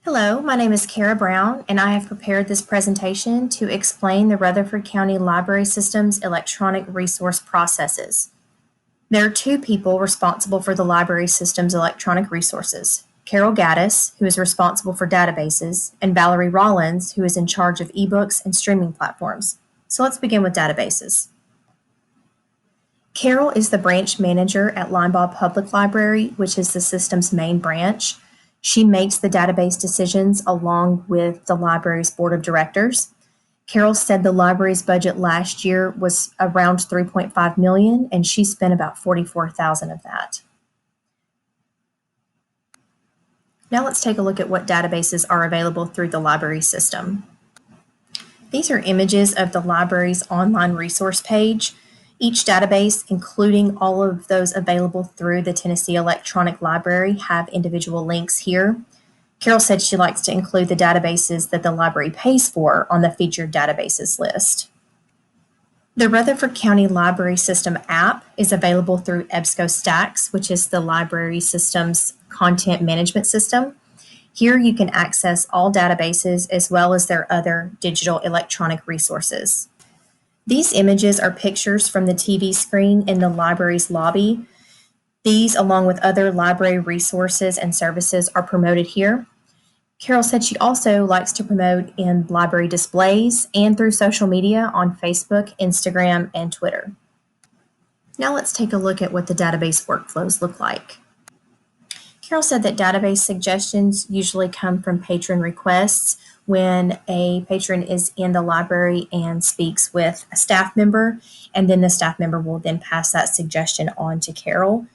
Hello, my name is Kara Brown, and I have prepared this presentation to explain the Rutherford County Library System's electronic resource processes. There are two people responsible for the library system's electronic resources: Carol Gaddis, who is responsible for databases, and Valerie Rollins, who is in charge of ebooks and streaming platforms. So let's begin with databases. Carol is the branch manager at Linebaugh Public Library, which is the system's main branch. She makes the database decisions along with the library's board of directors. Carol said the library's budget last year was around $3.5 million, and she spent about $44,000 of that. Now let's take a look at what databases are available through the library system. These are images of the library's online resource page. Each database, including all of those available through the Tennessee Electronic Library, have individual links here. Carol said she likes to include the databases that the library pays for on the featured databases list. The Rutherford County Library System app is available through EBSCO Stacks, which is the library system's content management system. Here you can access all databases as well as their other digital electronic resources. These images are pictures from the TV screen in the library's lobby. These, along with other library resources and services, are promoted here. Carol said she also likes to promote in library displays and through social media on Facebook, Instagram, and Twitter. Now let's take a look at what the database workflows look like. Carol said that database suggestions usually come from patron requests when a patron is in the library and speaks with a staff member, and then the staff member will then pass that suggestion on to Carol.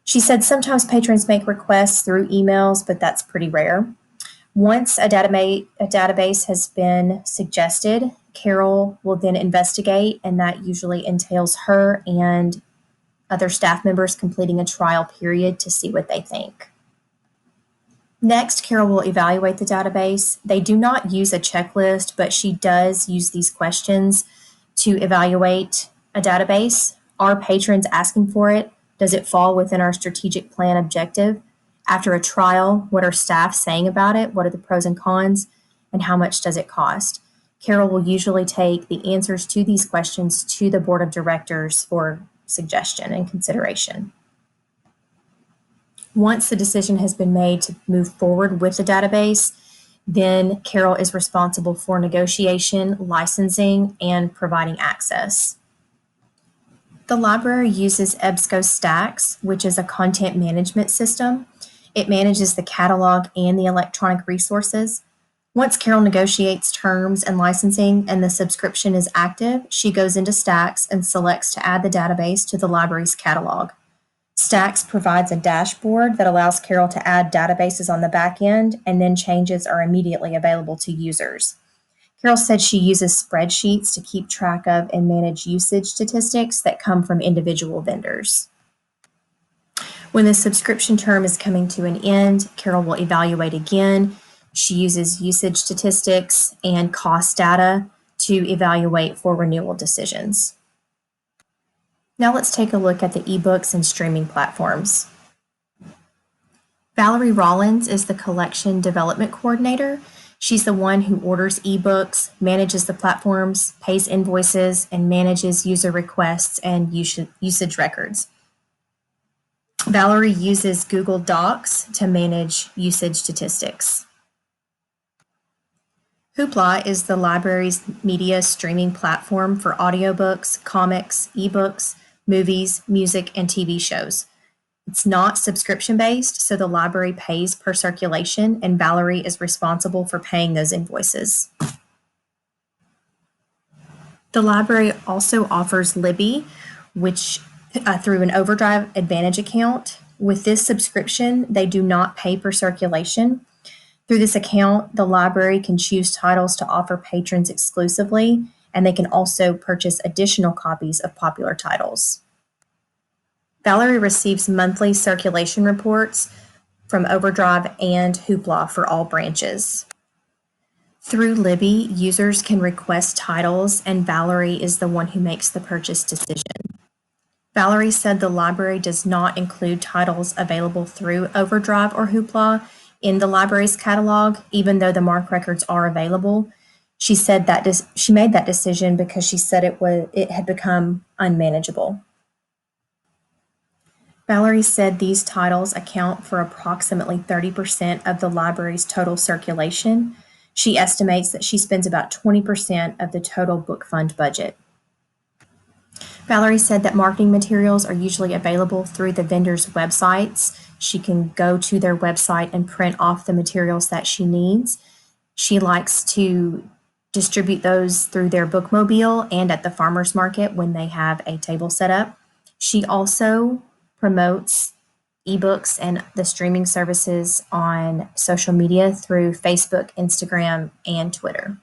She said sometimes patrons make requests through emails, but that's pretty rare. Once a database has been suggested, Carol will then investigate, and that usually entails her and other staff members completing a trial period to see what they think. Next, Carol will evaluate the database. They do not use a checklist, but she does use these questions to evaluate a database. Are patrons asking for it? Does it fall within our strategic plan objective? After a trial, what are staff saying about it? What are the pros and cons? And how much does it cost? Carol will usually take the answers to these questions to the board of directors for suggestion and consideration. Once the decision has been made to move forward with the database, then Carol is responsible for negotiation, licensing, and providing access. The library uses EBSCO Stacks, which is a content management system. It manages the catalog and the electronic resources. Once Carol negotiates terms and licensing and the subscription is active, she goes into Stacks and selects to add the database to the library's catalog. Stacks provides a dashboard that allows Carol to add databases on the back end, and then changes are immediately available to users. Carol said she uses spreadsheets to keep track of and manage usage statistics that come from individual vendors. When the subscription term is coming to an end, Carol will evaluate again. She uses usage statistics and cost data to evaluate for renewal decisions. Now let's take a look at the ebooks and streaming platforms. Valerie Rollins is the collection development coordinator. She's the one who orders ebooks, manages the platforms, pays invoices, and manages user requests and usage records. Valerie uses Google Docs to manage usage statistics. Hoopla is the library's media streaming platform for audiobooks, comics, ebooks, movies, music, and TV shows. It's not subscription-based, so the library pays per circulation, and Valerie is responsible for paying those invoices. The library also offers Libby, which through an Overdrive Advantage account. With this subscription, they do not pay per circulation. Through this account, the library can choose titles to offer patrons exclusively, and they can also purchase additional copies of popular titles. Valerie receives monthly circulation reports from Overdrive and Hoopla for all branches. Through Libby, users can request titles, and Valerie is the one who makes the purchase decision. Valerie said the library does not include titles available through Overdrive or Hoopla, in the library's catalog, even though the MARC records are available. She said that she made that decision because she said it had become unmanageable. Valerie said these titles account for approximately 30% of the library's total circulation. She estimates that she spends about 20% of the total book fund budget. Valerie said that marketing materials are usually available through the vendors' websites. She can go to their website and print off the materials that she needs. She likes to distribute those through their bookmobile and at the farmers market when they have a table set up. She also promotes ebooks and the streaming services on social media through Facebook, Instagram, and Twitter.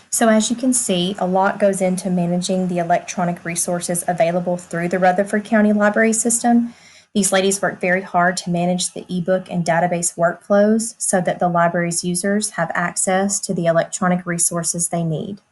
So as you can see, a lot goes into managing the electronic resources available through the Rutherford County Library System. These ladies work very hard to manage the ebook and database workflows so that the library's users have access to the electronic resources they need.